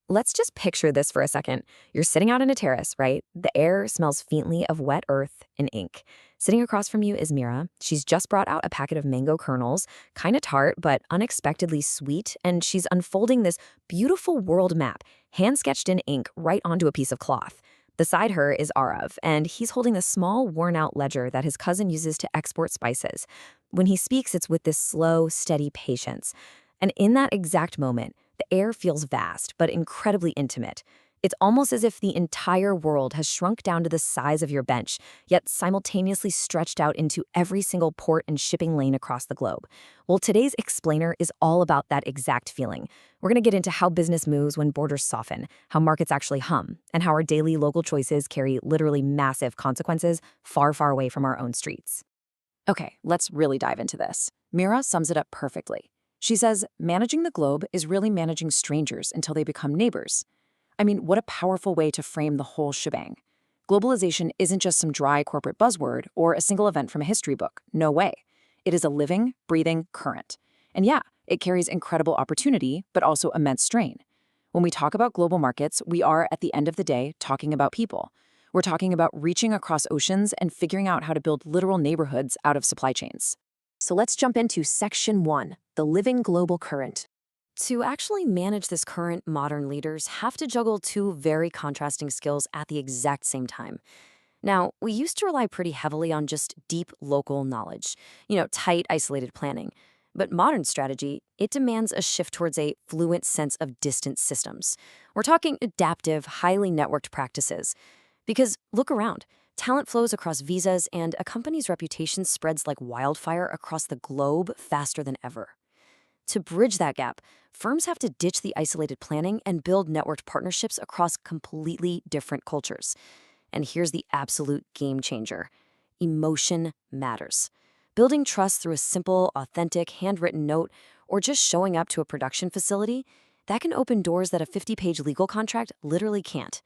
Let's just picture this for a second. You're sitting out on a terrace, right? The air smells faintly of wet earth and ink. Sitting across from you is Mira. She's just brought out a packet of mango kernels, kind of tart, but unexpectedly sweet, and she's unfolding this beautiful world map, hand-sketched in ink, right onto a piece of cloth. Beside her is Arav, and he's holding a small, worn-out ledger that his cousin uses to export spices. When he speaks, it's with this slow, steady patience. And in that exact moment, the air feels vast, but incredibly intimate. It's almost as if the entire world has shrunk down to the size of your bench, yet simultaneously stretched out into every single port and shipping lane across the globe. Well, today's explainer is all about that exact feeling. We're going to get into how business moves when borders soften, how markets actually hum, and how our daily local choices carry literally massive consequences far, far away from our own streets. Okay, let's really dive into this. Mira sums it up perfectly. She says, managing the globe is really managing strangers until they become neighbors. I mean, what a powerful way to frame the whole shebang. Globalization isn't just some dry corporate buzzword or a single event from a history book. No way. It is a living, breathing current. And yeah, it carries incredible opportunity, but also immense strain. When we talk about global markets, we are, at the end of the day, talking about people. We're talking about reaching across oceans and figuring out how to build literal neighborhoods out of supply chains. So let's jump into Section 1, the living global current. To actually manage this current, modern leaders have to juggle two very contrasting skills at the exact same time. Now, we used to rely pretty heavily on just deep local knowledge, tight, isolated planning. But modern strategy, it demands a shift towards a fluent sense of distant systems. We're talking adaptive, highly networked practices. Because look around. Talent flows across visas, and a company's reputation spreads like wildfire across the globe faster than ever. To bridge that gap, firms have to ditch the isolated planning and build networked partnerships across completely different cultures. And here's the absolute game changer. Emotion matters. Building trust through a simple, authentic, handwritten note, or just showing up to a production facility, that can open doors that a 50-page legal contract literally can't.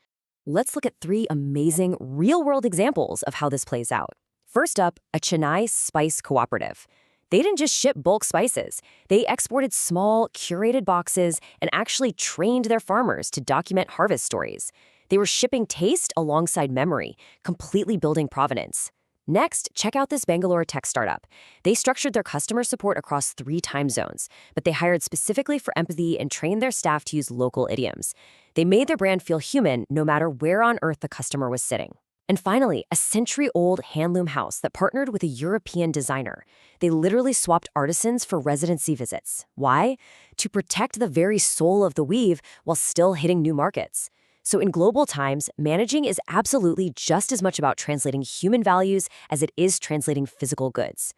Let's look at 3 amazing real-world examples of how this plays out. First up, a Chennai spice cooperative. They didn't just ship bulk spices. They exported small, curated boxes and actually trained their farmers to document harvest stories. They were shipping taste alongside memory, completely building provenance. Next, check out this Bangalore tech startup. They structured their customer support across 3 time zones, but they hired specifically for empathy and trained their staff to use local idioms. They made their brand feel human no matter where on earth the customer was sitting. And finally, a century-old handloom house that partnered with a European designer. They literally swapped artisans for residency visits. Why? To protect the very soul of the weave while still hitting new markets. So in global times, managing is absolutely just as much about translating human values as it is translating physical goods.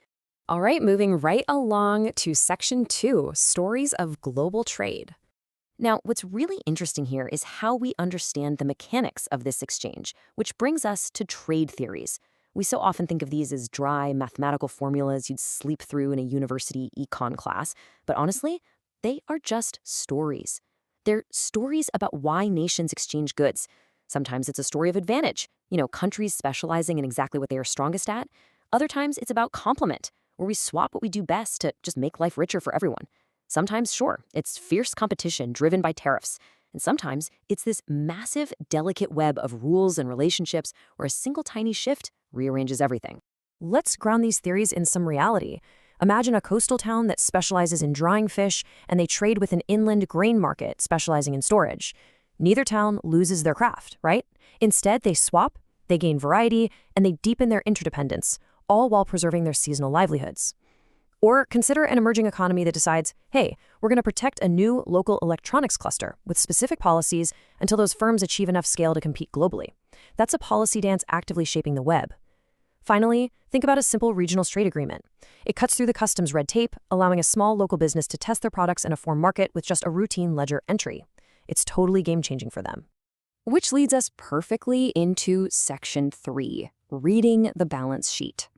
All right, moving right along to Section 2, Stories of Global Trade. Now, what's really interesting here is how we understand the mechanics of this exchange, which brings us to trade theories. We so often think of these as dry mathematical formulas you'd sleep through in a university econ class, but honestly, they are just stories. They're stories about why nations exchange goods. Sometimes it's a story of advantage, countries specializing in exactly what they are strongest at. Other times it's about complement, where we swap what we do best to just make life richer for everyone. Sometimes, sure, it's fierce competition driven by tariffs. And sometimes it's this massive, delicate web of rules and relationships where a single tiny shift rearranges everything. Let's ground these theories in some reality. Imagine a coastal town that specializes in drying fish, and they trade with an inland grain market specializing in storage. Neither town loses their craft, right? Instead, they swap, they gain variety, and they deepen their interdependence, all while preserving their seasonal livelihoods. Or consider an emerging economy that decides, hey, we're going to protect a new local electronics cluster with specific policies until those firms achieve enough scale to compete globally. That's a policy dance actively shaping the web. Finally, think about a simple regional trade agreement. It cuts through the customs red tape, allowing a small local business to test their products in a foreign market with just a routine ledger entry. It's totally game-changing for them. Which leads us perfectly into Section 3, reading the balance sheet.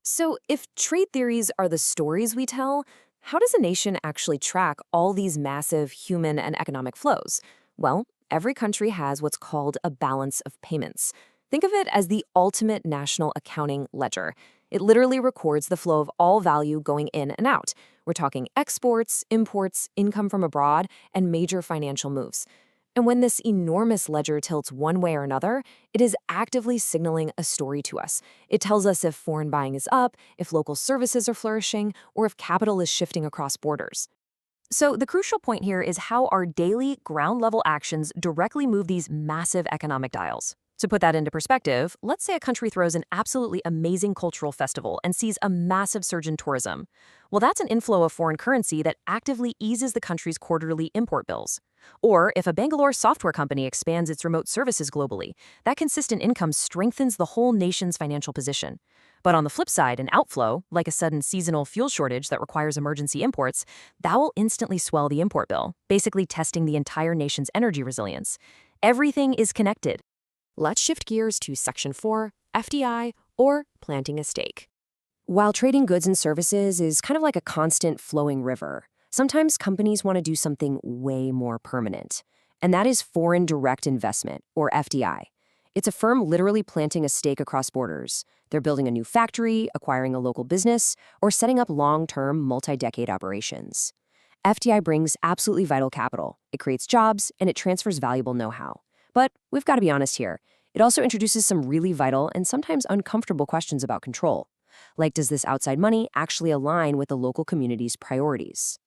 So if trade theories are the stories we tell, how does a nation actually track all these massive human and economic flows? Well, every country has what's called a balance of payments. Think of it as the ultimate national accounting ledger. It literally records the flow of all value going in and out. We're talking exports, imports, income from abroad, and major financial moves. And when this enormous ledger tilts one way or another, it is actively signaling a story to us. It tells us if foreign buying is up, if local services are flourishing, or if capital is shifting across borders. So the crucial point here is how our daily ground-level actions directly move these massive economic dials. To put that into perspective, let's say a country throws an absolutely amazing cultural festival and sees a massive surge in tourism. Well, that's an inflow of foreign currency that actively eases the country's quarterly import bills. Or if a Bangalore software company expands its remote services globally, that consistent income strengthens the whole nation's financial position. But on the flip side, an outflow, like a sudden seasonal fuel shortage that requires emergency imports, that will instantly swell the import bill, basically testing the entire nation's energy resilience. Everything is connected. Let's shift gears to Section 4, FDI, or planting a stake. While trading goods and services is kind of like a constant flowing river, sometimes companies want to do something way more permanent, and that is foreign direct investment, or FDI. It's a firm literally planting a stake across borders. They're building a new factory, acquiring a local business, or setting up long-term, multi-decade operations. FDI brings absolutely vital capital. It creates jobs, and it transfers valuable know-how. But we've got to be honest here. It also introduces some really vital and sometimes uncomfortable questions about control. Like, does this outside money actually align with the local community's priorities?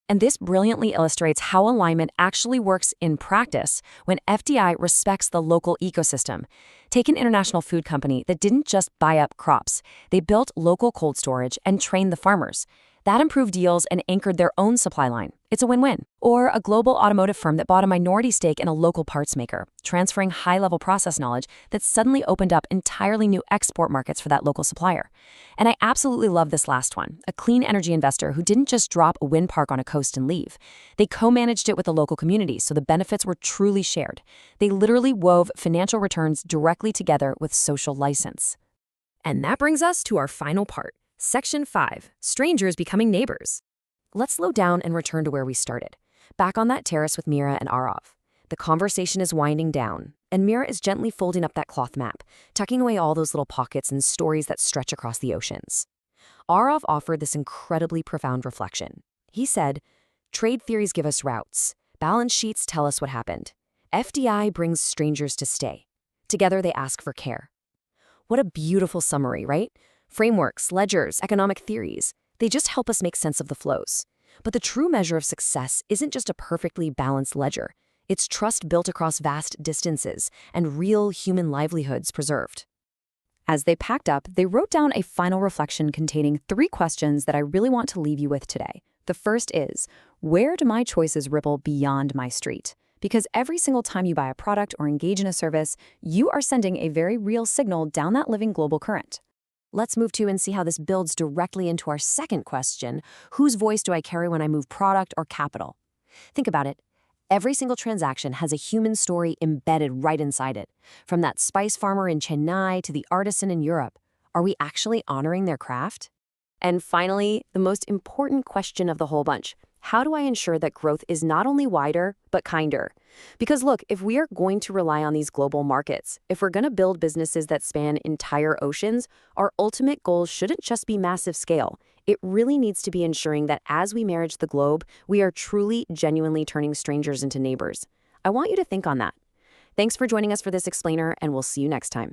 And this brilliantly illustrates how alignment actually works in practice when FDI respects the local ecosystem. Take an international food company that didn't just buy up crops. They built local cold storage and trained the farmers. That improved yields and anchored their own supply line. It's a win-win. Or a global automotive firm that bought a minority stake in a local parts maker, transferring high-level process knowledge that suddenly opened up entirely new export markets for that local supplier. And I absolutely love this last one, a clean energy investor who didn't just drop a wind park on a coast and leave. They co-managed it with the local community, so the benefits were truly shared. They literally wove financial returns directly together with social license. And that brings us to our final part. Section 5, Strangers Becoming Neighbors. Let's slow down and return to where we started. Back on that terrace with Mira and Arav. The conversation is winding down, and Mira is gently folding up that cloth map, tucking away all those little pockets and stories that stretch across the oceans. Arav offered this incredibly profound reflection. He said, "Trade theories give us routes. Balance sheets tell us what happened. FDI brings strangers to stay. Together they ask for care." What a beautiful summary, right? Frameworks, ledgers, economic theories, they just help us make sense of the flows. But the true measure of success isn't just a perfectly balanced ledger. It's trust built across vast distances and real human livelihoods preserved. As they packed up, they wrote down a final reflection containing 3 questions that I really want to leave you with today. The first is, where do my choices ripple beyond my street? Because every single time you buy a product or engage in a service, you are sending a very real signal down that living global current. Let's move to and see how this builds directly into our second question, whose voice do I carry when I move product or capital? Think about it. Every single transaction has a human story embedded right inside it. From that spice farmer in Chennai to the artisan in Europe, are we actually honoring their craft? And finally, the most important question of the whole bunch. How do I ensure that growth is not only wider, but kinder? Because look, if we are going to rely on these global markets, if we're going to build businesses that span entire oceans, our ultimate goal shouldn't just be massive scale. It really needs to be ensuring that as we manage the globe, we are truly, genuinely turning strangers into neighbors. I want you to think on that. Thanks for joining us for this explainer, and we'll see you next time.